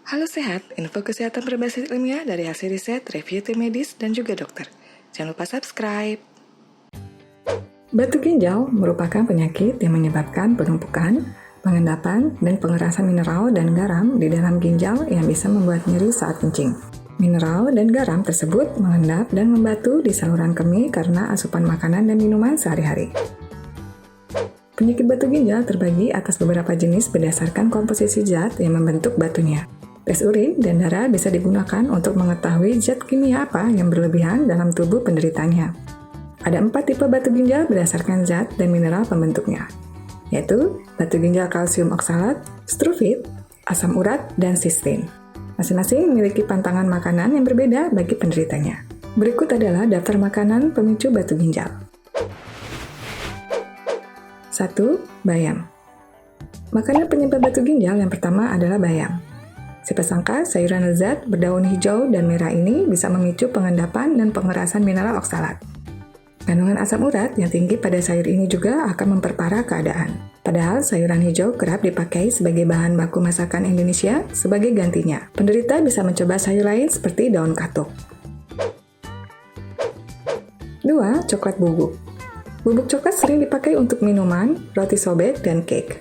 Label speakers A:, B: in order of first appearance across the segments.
A: Halo sehat, info kesehatan berbasis ilmiah dari hasil riset, review tim medis, dan juga dokter. Jangan lupa subscribe. Batu ginjal merupakan penyakit yang menyebabkan penumpukan, pengendapan, dan pengerasan mineral dan garam di dalam ginjal yang bisa membuat nyeri saat kencing. Mineral dan garam tersebut mengendap dan membatu di saluran kemih karena asupan makanan dan minuman sehari-hari. Penyakit batu ginjal terbagi atas beberapa jenis berdasarkan komposisi zat yang membentuk batunya. Tes urin dan darah bisa digunakan untuk mengetahui zat kimia apa yang berlebihan dalam tubuh penderitanya. Ada 4 tipe batu ginjal berdasarkan zat dan mineral pembentuknya, yaitu batu ginjal kalsium oksalat, struvit, asam urat, dan sistin. Masing-masing memiliki pantangan makanan yang berbeda bagi penderitanya. Berikut adalah daftar makanan pemicu batu ginjal. 1. Bayam. Makanan penyebab batu ginjal yang pertama adalah bayam. Siapa sangka sayuran lezat berdaun hijau dan merah ini bisa memicu pengendapan dan pengerasan mineral oksalat. Kandungan asam urat yang tinggi pada sayur ini juga akan memperparah keadaan. Padahal sayuran hijau kerap dipakai sebagai bahan baku masakan Indonesia sebagai gantinya. Penderita bisa mencoba sayur lain seperti daun katuk. 2. Coklat bubuk. Bubuk coklat sering dipakai untuk minuman, roti sobek, dan cake.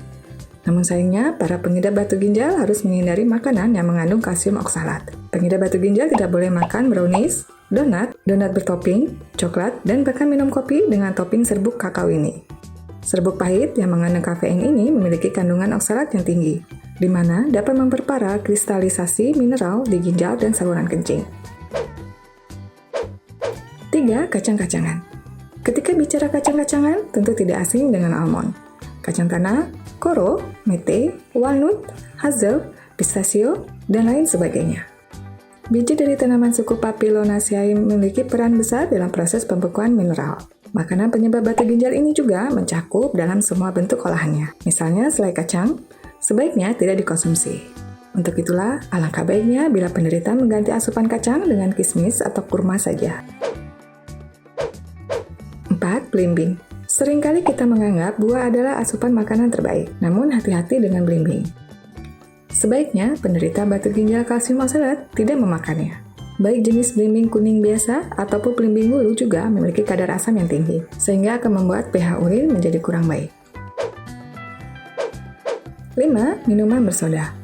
A: Namun sayangnya, para pengidap batu ginjal harus menghindari makanan yang mengandung kalsium oksalat. Pengidap batu ginjal tidak boleh makan brownies, donat bertopping, coklat, dan bahkan minum kopi dengan topping serbuk kakao ini. Serbuk pahit yang mengandung kafein ini memiliki kandungan oksalat yang tinggi, di mana dapat memperparah kristalisasi mineral di ginjal dan saluran kencing. 3. Kacang-kacangan. Ketika bicara kacang-kacangan, tentu tidak asing dengan almond, kacang tanah, koro, mete, walnut, hazel, pistachio, dan lain sebagainya. Biji dari tanaman suku Papilionaceae memiliki peran besar dalam proses pembekuan mineral. Makanan penyebab batu ginjal ini juga mencakup dalam semua bentuk olahannya. Misalnya selai kacang, sebaiknya tidak dikonsumsi. Untuk itulah, alangkah baiknya bila penderita mengganti asupan kacang dengan kismis atau kurma saja. 4. Belimbing. Seringkali kita menganggap buah adalah asupan makanan terbaik, namun hati-hati dengan belimbing. Sebaiknya penderita batu ginjal kalsium oksalat tidak memakannya. Baik jenis belimbing kuning biasa ataupun belimbing bulu juga memiliki kadar asam yang tinggi, sehingga akan membuat pH urin menjadi kurang baik. 5. Minuman bersoda.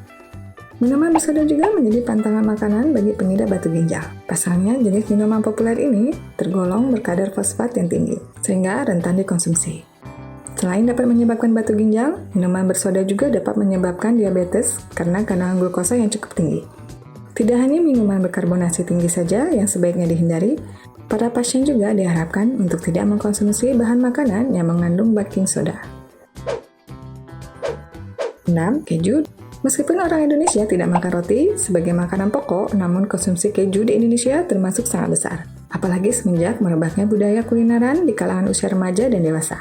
A: Minuman bersoda juga menjadi pantangan makanan bagi pengidap batu ginjal. Pasalnya, jenis minuman populer ini tergolong berkadar fosfat yang tinggi, sehingga rentan dikonsumsi. Selain dapat menyebabkan batu ginjal, minuman bersoda juga dapat menyebabkan diabetes karena kandungan glukosa yang cukup tinggi. Tidak hanya minuman berkarbonasi tinggi saja yang sebaiknya dihindari, para pasien juga diharapkan untuk tidak mengkonsumsi bahan makanan yang mengandung baking soda. 6. Keju. Meskipun orang Indonesia tidak makan roti sebagai makanan pokok, namun konsumsi keju di Indonesia termasuk sangat besar. Apalagi semenjak merebaknya budaya kulineran di kalangan usia remaja dan dewasa.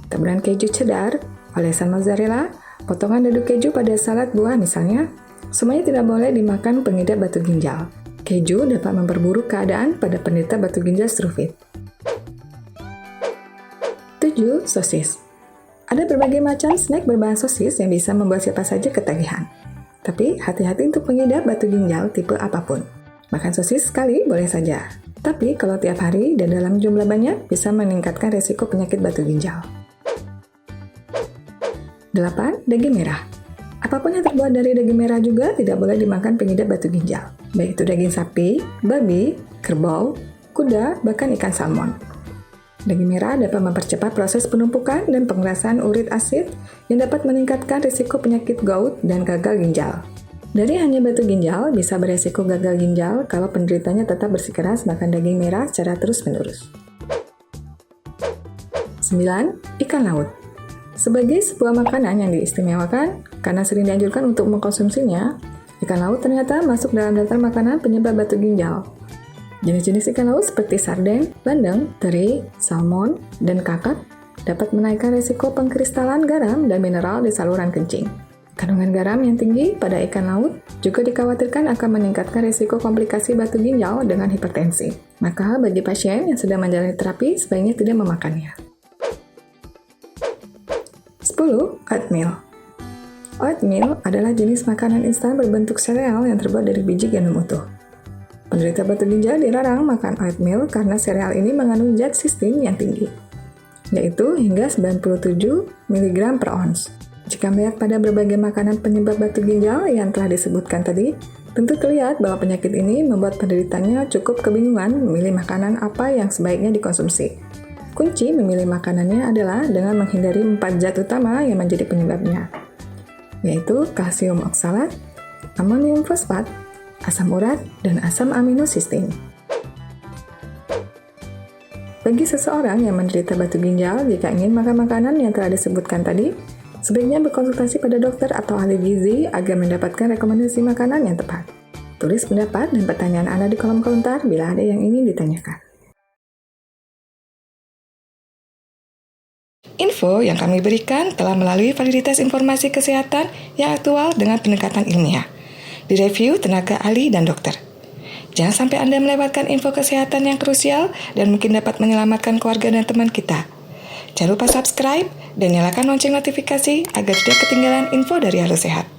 A: Taburan keju cheddar, olesan mozzarella, potongan dadu keju pada salad buah misalnya, semuanya tidak boleh dimakan pengidap batu ginjal. Keju dapat memperburuk keadaan pada penderita batu ginjal struvit. 7. Sosis. Ada berbagai macam snack berbahan sosis yang bisa membuat siapa saja ketagihan. Tapi hati-hati untuk pengidap batu ginjal tipe apapun. Makan sosis sekali boleh saja, tapi kalau tiap hari dan dalam jumlah banyak bisa meningkatkan resiko penyakit batu ginjal. 8. Daging merah. Apapun yang terbuat dari daging merah juga tidak boleh dimakan pengidap batu ginjal, baik itu daging sapi, babi, kerbau, kuda, bahkan ikan salmon. Daging merah dapat mempercepat proses penumpukan dan pengerasan urit asid yang dapat meningkatkan risiko penyakit gout dan gagal ginjal. Dari hanya batu ginjal bisa beresiko gagal ginjal kalau penderitanya tetap bersikeras makan daging merah secara terus-menerus. 9. Ikan laut. Sebagai sebuah makanan yang diistimewakan karena sering dianjurkan untuk mengkonsumsinya, ikan laut ternyata masuk dalam daftar makanan penyebab batu ginjal. Jenis-jenis ikan laut seperti sarden, bandeng, teri, salmon, dan kakap dapat menaikkan risiko pengkristalan garam dan mineral di saluran kencing. Kandungan garam yang tinggi pada ikan laut juga dikhawatirkan akan meningkatkan risiko komplikasi batu ginjal dengan hipertensi. Maka bagi pasien yang sedang menjalani terapi sebaiknya tidak memakannya. 10. Oatmeal. Oatmeal adalah jenis makanan instan berbentuk sereal yang terbuat dari biji gandum utuh. Penderita batu ginjal dilarang makan oatmeal karena sereal ini mengandung zat cysteine yang tinggi, yaitu hingga 97 mg per ons. Jika melihat pada berbagai makanan penyebab batu ginjal yang telah disebutkan tadi, tentu terlihat bahwa penyakit ini membuat penderitanya cukup kebingungan memilih makanan apa yang sebaiknya dikonsumsi. Kunci memilih makanannya adalah dengan menghindari 4 zat utama yang menjadi penyebabnya, yaitu kalsium oksalat, amonium fosfat, asam urat, dan asam aminocysteine. Bagi seseorang yang menderita batu ginjal, jika ingin makan makanan yang telah disebutkan tadi, sebaiknya berkonsultasi pada dokter atau ahli gizi agar mendapatkan rekomendasi makanan yang tepat. Tulis pendapat dan pertanyaan Anda di kolom komentar bila ada yang ingin ditanyakan. Info yang kami berikan telah melalui validitas informasi kesehatan yang aktual dengan pendekatan ilmiah, direview tenaga ahli dan dokter. Jangan sampai Anda melewatkan info kesehatan yang krusial dan mungkin dapat menyelamatkan keluarga dan teman kita. Jangan lupa subscribe dan nyalakan lonceng notifikasi agar tidak ketinggalan info dari Halo Sehat.